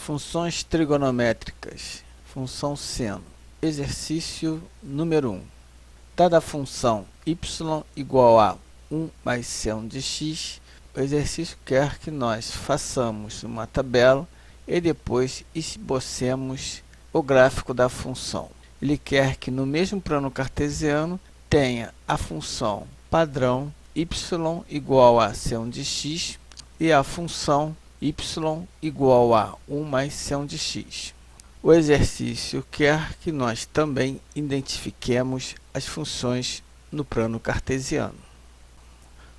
Funções trigonométricas. Função seno. Exercício número 1. Dada a função y igual a 1 mais seno de x, o exercício quer que nós façamos uma tabela e depois esbocemos o gráfico da função. Ele quer que no mesmo plano cartesiano tenha a função padrão y igual a seno de x e a função y igual a 1 mais seno de x. O exercício quer que nós também identifiquemos as funções no plano cartesiano.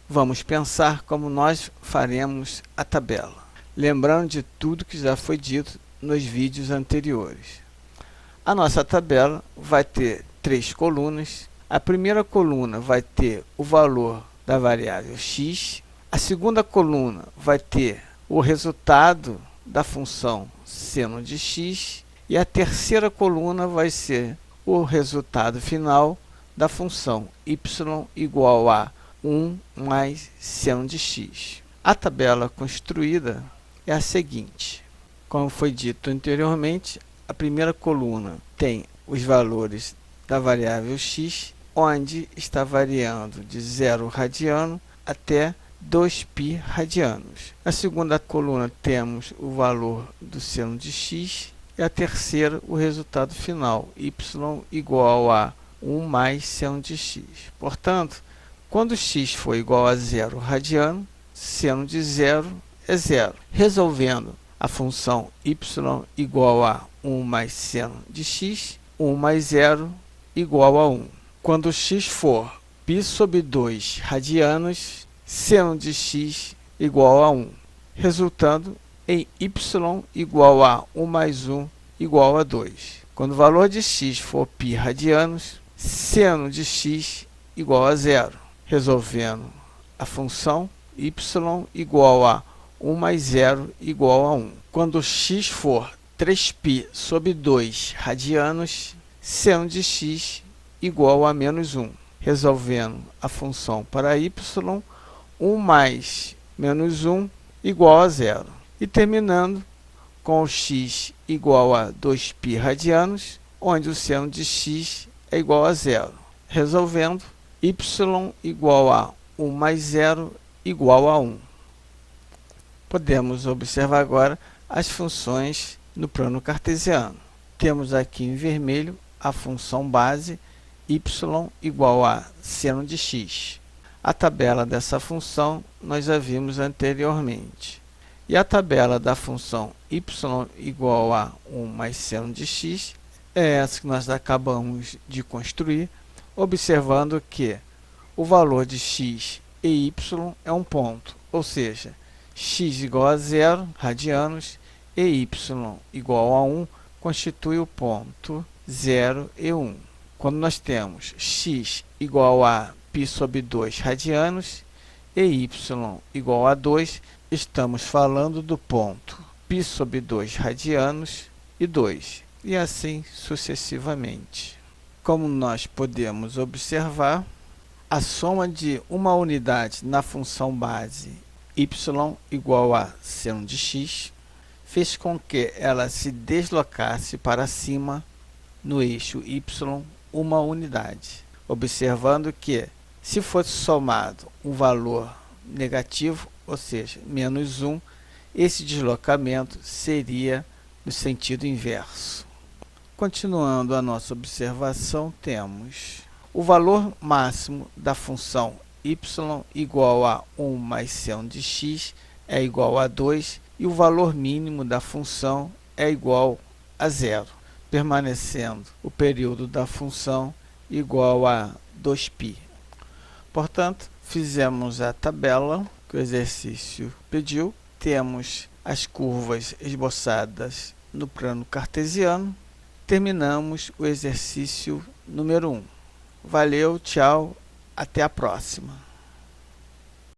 Vamos pensar como nós faremos a tabela, lembrando de tudo que já foi dito nos vídeos anteriores. A nossa tabela vai ter 3 colunas. A primeira coluna vai ter o valor da variável x. A segunda coluna vai ter o resultado da função seno de x. E a terceira coluna vai ser o resultado final da função y igual a 1 mais seno de x. A tabela construída é a seguinte. Como foi dito anteriormente, a primeira coluna tem os valores da variável x, onde está variando de 0 radiano até 2π radianos. Na segunda coluna temos o valor do seno de x e a terceira o resultado final, y igual a 1 mais seno de x. Portanto, quando x for igual a 0 radiano, seno de 0 é 0. Resolvendo a função y igual a 1 mais seno de x, 1 mais 0 igual a 1. Quando x for π sobre 2 radianos, seno de x igual a 1, resultando em y igual a 1 mais 1 igual a 2. Quando o valor de x for π radianos, seno de x igual a 0, resolvendo a função y igual a 1 mais 0 igual a 1. Quando x for 3π sobre 2 radianos, seno de x igual a menos 1, resolvendo a função para y, 1 mais menos 1 igual a 0. E terminando com o x igual a 2π radianos, onde o seno de x é igual a 0, resolvendo y igual a 1 mais 0 igual a 1. Podemos observar agora as funções no plano cartesiano. Temos aqui em vermelho a função base y igual a seno de x. A tabela dessa função nós já vimos anteriormente. E a tabela da função y igual a 1 mais seno de x é essa que nós acabamos de construir, observando que o valor de x e y é um ponto, ou seja, x igual a 0 radianos e y igual a 1 constitui o ponto 0 e 1. Quando nós temos x igual a π sobre 2 radianos e y igual a 2, estamos falando do ponto π sobre 2 radianos e 2, e assim sucessivamente. Como nós podemos observar, a soma de uma unidade na função base y igual a seno de x fez com que ela se deslocasse para cima no eixo y uma unidade, observando que, se fosse somado um valor negativo, ou seja, menos 1, esse deslocamento seria no sentido inverso. Continuando a nossa observação, temos o valor máximo da função y igual a 1 mais seno de x é igual a 2 e o valor mínimo da função é igual a 0, permanecendo o período da função igual a 2π. Portanto, fizemos a tabela que o exercício pediu. Temos as curvas esboçadas no plano cartesiano. Terminamos o exercício número 1. Valeu, tchau, até a próxima.